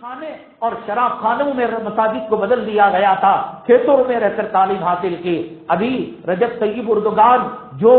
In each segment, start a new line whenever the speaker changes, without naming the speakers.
خانے اور شراب خانوں میں مساجد کو بدل دیا گیا تھا، کھیتوں میں رہ کر تعلیم حاصل کی۔ ابھی رجب طیب اردگان جو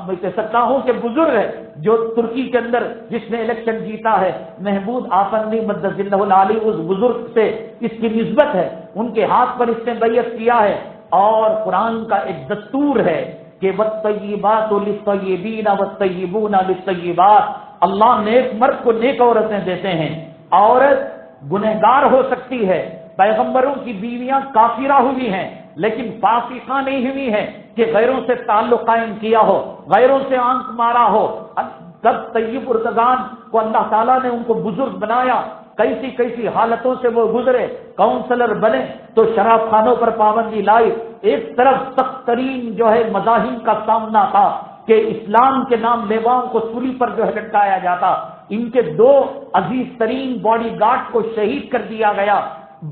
میں کہہ سکتا ہوں کہ بزرگ ہے، جو ترکی کے اندر جس نے الیکشن جیتا ہے، محمود آفندی مدد اللہ العالی، اس بزرگ سے اس کی نسبت ہے، ان کے ہاتھ پر اس نے بیعت کیا ہے۔ اور قرآن کا ایک دستور ہے کہ والطیبات للطیبین والطیبون للطیبات، اللہ نیک مرد کو نیک عورتیں دیتے ہیں۔ عورت گنہگار ہو سکتی ہے، پیغمبروں کی بیویاں کافرہ ہوئی ہیں لیکن فاسقہ نہیں ہوئی ہیں کہ غیروں سے تعلق قائم کیا ہو، غیروں سے آنکھ مارا ہو۔ جب طیب اردگان کو اللہ تعالیٰ نے ان کو بزرگ بنایا، کیسی کیسی حالتوں سے وہ گزرے، کاؤنسلر بنے تو شراب خانوں پر پابندی لائی۔ ایک طرف سخت ترین جو ہے مذاہب کا سامنا تھا کہ اسلام کے نام لیواؤں کو سولی پر جو ہے لٹکایا جاتا، ان کے دو عزیز ترین باڈی گارڈ کو شہید کر دیا گیا،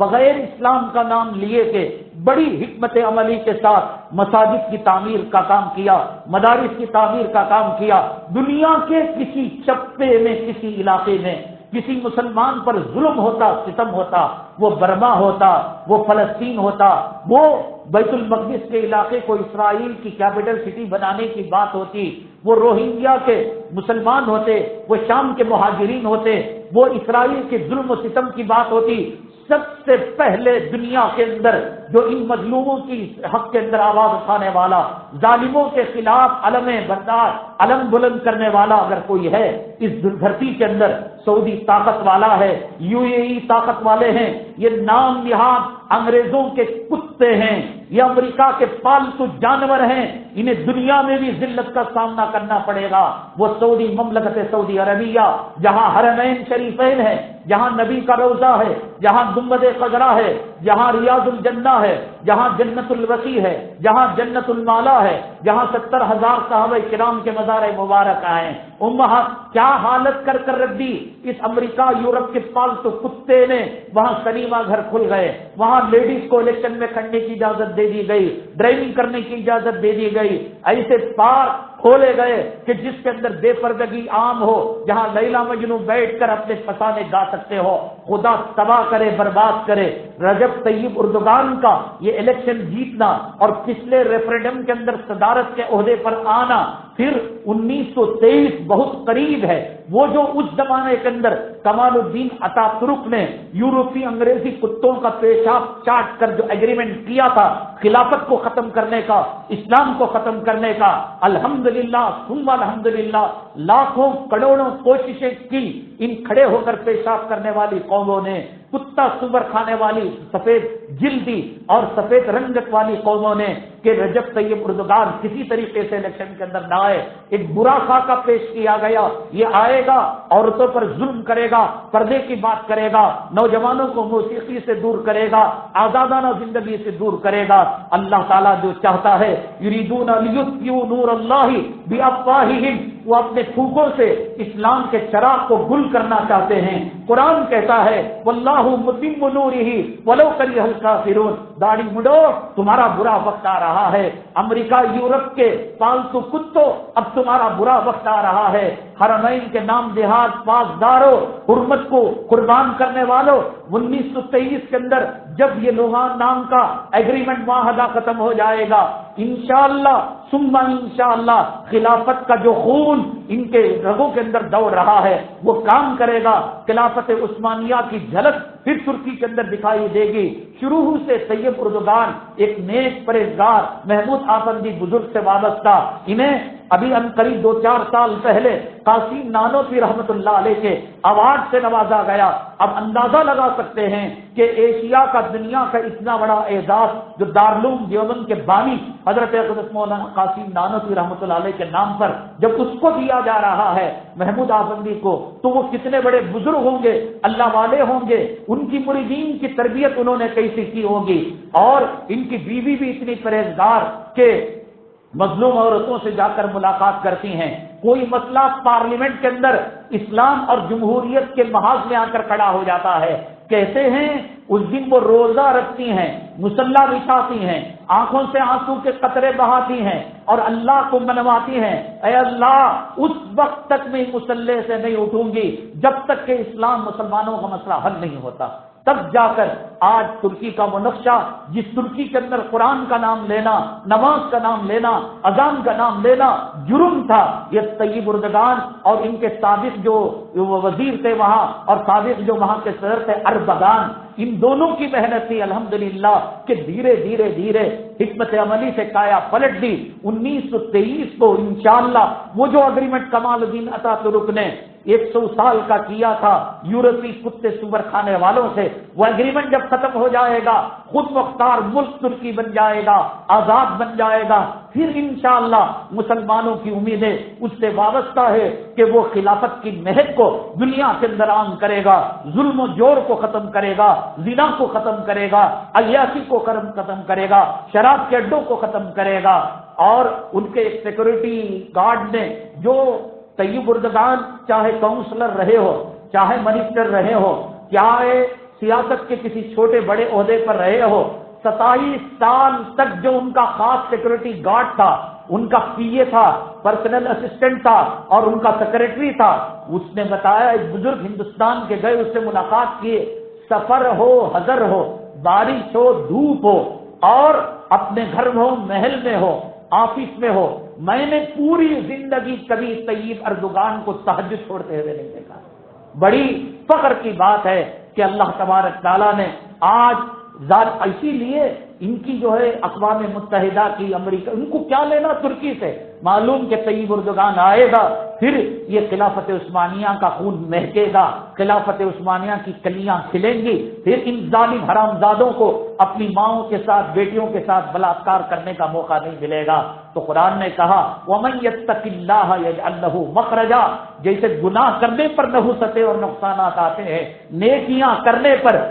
بغیر اسلام کا نام لیے تھے۔ بڑی حکمت عملی کے ساتھ مساجد کی تعمیر کا کام کیا، مدارس کی تعمیر کا کام کیا۔ دنیا کے کسی چپے میں، کسی علاقے میں کسی مسلمان پر ظلم ہوتا، ستم ہوتا، وہ برما ہوتا، وہ فلسطین ہوتا، وہ بیت المقدس کے علاقے کو اسرائیل کی کیپٹل سٹی بنانے کی بات ہوتی، وہ روہنگیا کے مسلمان ہوتے، وہ شام کے مہاجرین ہوتے، وہ اسرائیل کے ظلم و ستم کی بات ہوتی، سب سے پہلے دنیا کے اندر جو ان مظلوموں کی حق کے اندر آواز اٹھانے والا، ظالموں کے خلاف علم بردار، علم بلند کرنے والا اگر کوئی ہے اس دھرتی کے اندر، سعودی طاقت والا ہے، یو اے ای طاقت والے ہیں۔ یہ نام نہاد انگریزوں کے کتے ہیں، یہ امریکہ کے پالتو جانور ہیں، انہیں دنیا میں بھی ذلت کا سامنا کرنا پڑے گا۔ وہ سعودی مملکت سعودی عربیہ، جہاں حرمین شریفین ہے، جہاں نبی کا روضہ ہے، جہاں گنبد خضرا ہے، جہاں ریاض الجنہ ہے، جہاں جنت الوسیع ہے، جہاں جنت المالا ہے، جہاں 70,000 صحابہ کرام کے مزار مبارک آئے، امہات کیا حالت کر رکھ دی اس امریکہ یورپ کے پالتو کتے نے۔ وہاں سنیما گھر کھل گئے، وہاں لیڈیز کو الیکشن میں کھڑنے کی اجازت دے دی گئی، ڈرائیونگ کرنے کی اجازت دے دی گئی، ایسے پارک کھولے گئے کہ جس کے اندر بے پردگی عام ہو، جہاں لیلا مجنو بیٹھ کر اپنے فسانے گا سکتے ہو۔ خدا تباہ کرے، برباد کرے رجب طیب اردگان کا یہ الیکشن جیتنا اور پچھلے ریفرینڈم کے اندر صدارت کے عہدے پر آنا، پھر 1923 بہت قریب ہے۔ وہ جو اس زمانے کے اندر کمال الدین عطا ترک نے یورپی انگریزی کتوں کا پیشاب چاٹ کر جو ایگریمنٹ کیا تھا خلافت کو ختم کرنے کا، اسلام کو ختم کرنے کا، الحمدللہ ثم الحمدللہ لاکھوں کروڑوں کوششیں کی ان کھڑے ہو کر پیشاب کرنے والی قوموں نے، کتا سور کھانے والی سفید جلدی اور سفید رنگت والی قوموں نے، کہ رجب طیب اردگان کسی طریقے سے الیکشن کے اندر نہ آئے۔ ایک برا خاکہ پیش کیا گیا، یہ آئے گا عورتوں پر ظلم کرے گا، پردے کی بات کرے گا، نوجوانوں کو موسیقی سے دور کرے گا، آزادانہ زندگی سے دور کرے گا۔ اللہ تعالیٰ جو چاہتا ہے یریدون لیطفئوا نور اللہ بافواہہم، وہ اپنے پھوکوں سے اسلام کے چراغ کو گل کرنا چاہتے ہیں۔ قرآن کہتا ہے واللہ متم نورہ ولو کرہ الکافرون، داڑھی مڈو تمہارا برا وقت آ رہا ہے، امریکہ یورپ کے پالتو کتوں اب تمہارا برا وقت آ رہا ہے۔ حرمین کے نام جہاد پاسداروں، حرمت کو قربان کرنے والوں، 1923 کے اندر جب یہ لوہان نام کا ایگریمنٹ معاہدہ ختم ہو جائے گا، انشاءاللہ ثم انشاءاللہ خلافت کا جو خون ان کے رگوں کے اندر دوڑ رہا ہے وہ کام کرے گا۔ خلافت عثمانیہ کی جھلک پھر ترکی کے اندر دکھائی دے گی۔ شروع سے طیب اردگان ایک نیک پرہیزگار محمود آفندی بزرگ سے وابستہ، انہیں ابھی قریب 2-4 سال پہلے قاسم نانوتوی رحمت اللہ علیہ کے ایوارڈ سے نوازا گیا۔ اب اندازہ لگا سکتے ہیں کہ ایشیا کا، دنیا کا اتنا بڑا اعزاز جو دارالعلوم دیوبند کے بانی حضرت اقدس مولانا قاسم نانوتوی رحمت اللہ علیہ کے نام پر جب اس کو دیا جا رہا ہے محمود آفندی کو، تو وہ کتنے بڑے بزرگ ہوں گے، اللہ والے ہوں گے، ان کی مریدین کی تربیت انہوں نے کیسی کی ہوگی، اور ان کی بیوی بھی اتنی پرہیزگار کہ مظلوم عورتوں سے جا کر ملاقات کرتی ہیں۔ کوئی مسئلہ پارلیمنٹ کے اندر اسلام اور جمہوریت کے محاذ میں آ کر کھڑا ہو جاتا ہے، کہتے ہیں اس دن وہ روزہ رکھتی ہیں، مصلی بچھاتی ہیں، آنکھوں سے آنسو کے قطرے بہاتی ہیں اور اللہ کو منواتی ہیں، اے اللہ اس وقت تک میں مصلی سے نہیں اٹھوں گی جب تک کہ اسلام مسلمانوں کا مسئلہ حل نہیں ہوتا۔ تب جا کر آج ترکی کا وہ نقشہ، جس ترکی کے اندر قرآن کا نام لینا، نماز کا نام لینا، اذان کا نام لینا جرم تھا، یہ طیب اردگان اور ان کے سابق جو وزیر تھے وہاں اور سابق جو وہاں کے صدر تھے اربگان، ان دونوں کی محنت تھی الحمدللہ کہ دھیرے دھیرے دھیرے حکمت عملی سے کایا پلٹ دی۔ 1923 کو انشاءاللہ وہ جو اگریمنٹ کمال الدین اتا ترک نے 100 سال کا کیا تھا یورپی کتے سور کھانے والوں سے، وہ اگریمنٹ جب ختم ہو جائے گا خود مختار ملک ترکی بن جائے گا، آزاد بن جائے گا، پھر انشاءاللہ مسلمانوں کی امیدیں اس سے وابستہ ہے کہ وہ خلافت کی مہک کو دنیا کے اندر عام کرے گا، ظلم و جور کو ختم کرے گا، زنا کو ختم کرے گا، عیاشی کو ختم کرے گا، شراب کے اڈوں کو ختم کرے گا۔ اور ان کے ایک سیکورٹی گارڈ نے جو طیب اردگان چاہے کاؤنسلر رہے ہو، چاہے منسٹر رہے ہو، چاہے سیاست کے کسی چھوٹے بڑے عہدے پر رہے ہو، 27 سال تک جو ان کا خاص سیکورٹی گارڈ تھا، ان کا پی اے تھا، پرسنل اسسٹنٹ تھا اور ان کا سیکریٹری تھا، اس نے بتایا ایک بزرگ ہندوستان کے گئے، اس سے ملاقات کیے، سفر ہو حضر ہو، بارش ہو دھوپ ہو اور اپنے گھر میں ہو محل میں ہو آفس میں ہو، میں نے پوری زندگی کبھی طیب اردگان کو تہجد چھوڑتے ہوئے نہیں دیکھا۔ بڑی فخر کی بات ہے کہ اللہ تبارک تعالیٰ نے آج اسی لیے ان کی جو ہے اقوام متحدہ کی امریکہ، ان کو کیا لینا ترکی سے؟ معلوم کہ طیب اردگان آئے گا پھر یہ خلافت عثمانیہ کا خون مہکے گا، خلافت عثمانیہ کی کلیاں کھلیں گی، پھر ان ظالم حرامزادوں کو اپنی ماؤں کے ساتھ بیٹیوں کے ساتھ بلاత్కాر کرنے کا موقع نہیں ملے گا۔ تو قرآن نے کہا وَمَن يَتَّقِ اللَّهَ يَجْعَل لَّهُ مَخْرَجًا، جیسے گناہ کرنے پر نحوستیں اور نقصانات آتے ہیں، نیکیاں کرنے پر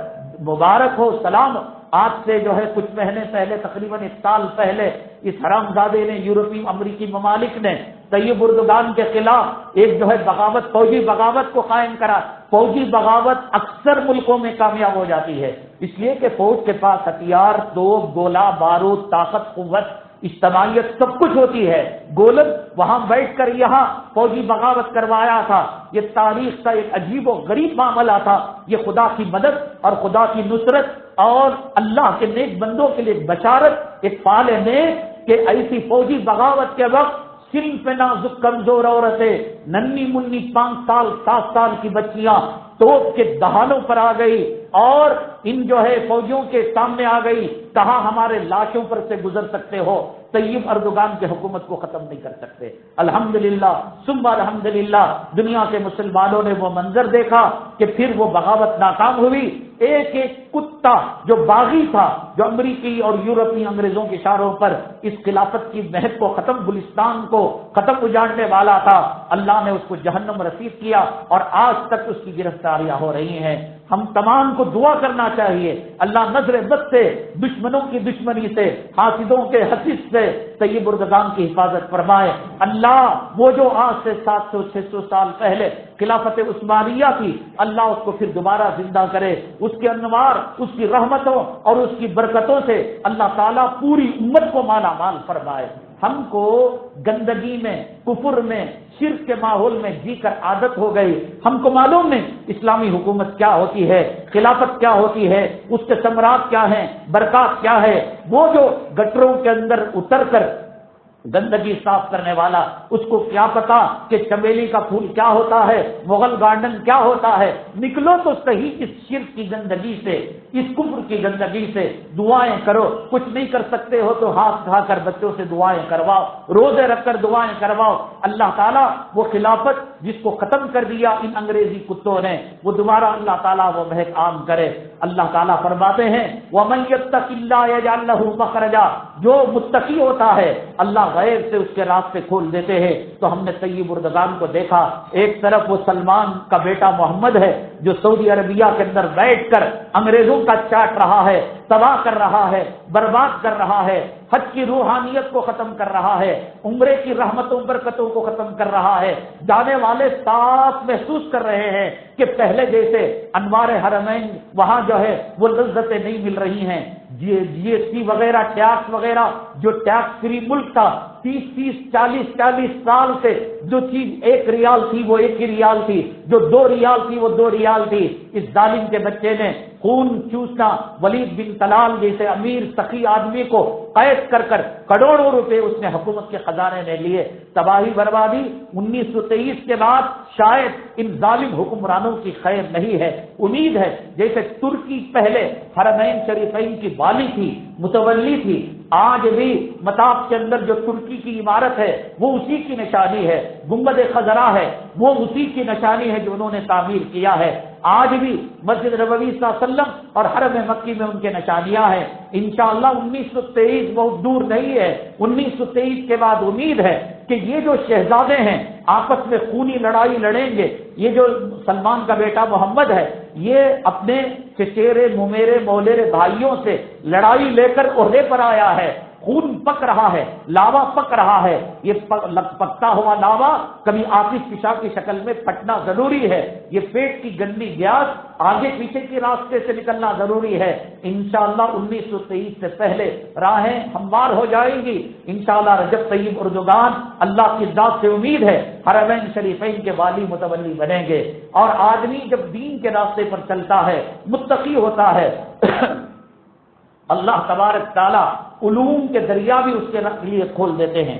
مبارک ہو سلام۔ آج سے جو ہے کچھ مہینے پہلے تقریباً 1 سال پہلے اس حرامزادے نے یورپی امریکی ممالک نے طیب اردگان کے خلاف ایک جو ہے بغاوت، فوجی بغاوت کو قائم کرا۔ فوجی بغاوت اکثر ملکوں میں کامیاب ہو جاتی ہے، اس لیے کہ فوج کے پاس ہتھیار، توپ، گولہ بارود، طاقت، قوت، اجتماعیت سب کچھ ہوتی ہے۔ گولد وہاں بیٹھ کر یہاں فوجی بغاوت کروایا تھا، یہ تاریخ کا ایک عجیب و غریب معاملہ تھا۔ یہ خدا کی مدد اور خدا کی نصرت اور اللہ کے نیک بندوں کے لیے بشارت، ایک فعال نیک کہ ایسی فوجی بغاوت کے وقت صنف نازک کمزور عورتیں، ننھی منی 5 سال 7 سال کی بچیاں توپ کے دہانوں پر آ گئی اور ان جو ہے فوجیوں کے سامنے آ گئی، کہاں ہمارے لاشوں پر سے گزر سکتے ہو، طیب اردگان کی حکومت کو ختم نہیں کر سکتے۔ الحمدللہ ثم الحمدللہ دنیا کے مسلمانوں نے وہ منظر دیکھا کہ پھر وہ بغاوت ناکام ہوئی۔ ایک ایک کتا جو باغی تھا، جو امریکی اور یورپی انگریزوں کے اشاروں پر اس خلافت کی مہک کو ختم، گلستان کو ختم اجاڑنے والا تھا، اللہ نے اس کو جہنم رسید کیا اور آج تک اس کی گرفتاریاں ہو رہی ہیں۔ ہم تمام کو دعا کرنا چاہیے اللہ نظر بد سے، دشمنوں کی دشمنی سے، حاسدوں کے حسد سے طیب اردگان کی حفاظت فرمائے۔ اللہ وہ جو آج سے 700-600 سال پہلے خلافت عثمانیہ کی، اللہ اس کو پھر دوبارہ زندہ کرے، اس کے انوار، اس کی رحمتوں اور اس کی برکتوں سے اللہ تعالیٰ پوری امت کو مالا مال فرمائے۔ ہم کو گندگی میں، کفر میں، شرک کے ماحول میں جی کر عادت ہو گئی، ہم کو معلوم نہیں اسلامی حکومت کیا ہوتی ہے، خلافت کیا ہوتی ہے، اس کے ثمرات کیا ہیں، برکات کیا ہے۔ وہ جو گٹروں کے اندر اتر کر گندگی صاف کرنے والا، اس کو کیا پتا کہ چمیلی کا پھول کیا ہوتا ہے، مغل گارڈن کیا ہوتا ہے۔ نکلو تو صحیح اس شرک کی گندگی سے، اس کفر کی گندگی سے، دعائیں کرو۔ کچھ نہیں کر سکتے ہو تو ہاتھ اٹھا کر بچوں سے دعائیں کرواؤ، روزے رکھ کر دعائیں کرواؤ۔ اللہ تعالیٰ وہ خلافت جس کو ختم کر دیا ان انگریزی کتوں نے، وہ دوبارہ اللہ تعالیٰ وہ مہک عام کرے۔ اللہ تعالیٰ فرماتے ہیں وَمَن يَتَّقِ اللَّهَ يَجْعَل لَّهُ مَخْرَجًا، جو متقی ہوتا ہے اللہ غیب سے اس کے راستے کھول دیتے ہیں۔ تو ہم نے طیب اردگان کو دیکھا، ایک طرف وہ سلمان کا بیٹا محمد ہے جو سعودی عربیہ کے اندر بیٹھ کر انگریزوں کا چاٹ رہا ہے، تباہ کر رہا ہے، برباد کر رہا ہے، حج کی روحانیت کو ختم کر رہا ہے، عمرے کی رحمتوں برکتوں کو ختم کر رہا ہے۔ جانے والے صاف محسوس کر رہے ہیں کہ پہلے جیسے انوار حرمین وہاں جو ہے وہ لذتیں نہیں مل رہی ہیں. جی ایس ٹی وغیرہ ٹیکس وغیرہ جو ٹیکس فری ملک تھا 30-40 سال سے جو چیز 1 ریال تھی وہ 1 ہی ریال تھی, جو 2 ریال تھی وہ 2 ریال تھی. اس ظالم کے بچے نے خون چوسنا ولید بن طلال جیسے امیر سخی آدمی کو قید کر کر کروڑوں روپے اس نے حکومت کے خزانے میں لیے. تباہی بربادی 1923 کے بعد شاید ان ظالم حکمرانوں کی خیر نہیں ہے. امید ہے جیسے ترکی پہلے حرمین شریفین کی والی تھی, متولی تھی, آج بھی مطاف کے اندر جو ترکی کی عمارت ہے وہ اسی کی نشانی ہے. گنبد خضرا ہے وہ اسی کی نشانی ہے جو انہوں نے تعمیر کیا ہے. آج بھی مسجد نبوی صلی اللہ علیہ وسلم اور حرم مکی میں ان کے نشانیاں ہیں. انشاءاللہ 1923 بہت دور نہیں ہے. 1923 کے بعد امید ہے کہ یہ جو شہزادے ہیں آپس میں خونی لڑائی لڑیں گے. یہ جو سلمان کا بیٹا محمد ہے یہ اپنے چچیرے ممیرے مولیرے بھائیوں سے لڑائی لے کر عہدے پر آیا ہے. خون پک رہا ہے, لاوا پک رہا ہے. یہ پکتا ہوا لاوا کبھی آتش فشاں کی شکل میں پھٹنا ضروری ہے. یہ پیٹ کی گندی گیس آگے پیچھے کے راستے سے نکلنا ضروری ہے. انشاءاللہ 1923 سے پہلے راہیں ہموار ہو جائیں گی. انشاءاللہ رجب طیب اردوغان اللہ کی ذات سے امید ہے حرمین شریفین کے والی متولی بنیں گے. اور آدمی جب دین کے راستے پر چلتا ہے متقی ہوتا ہے اللہ تبارک تعالیٰ علوم کے دریا بھی اس کے لیے کھول دیتے ہیں.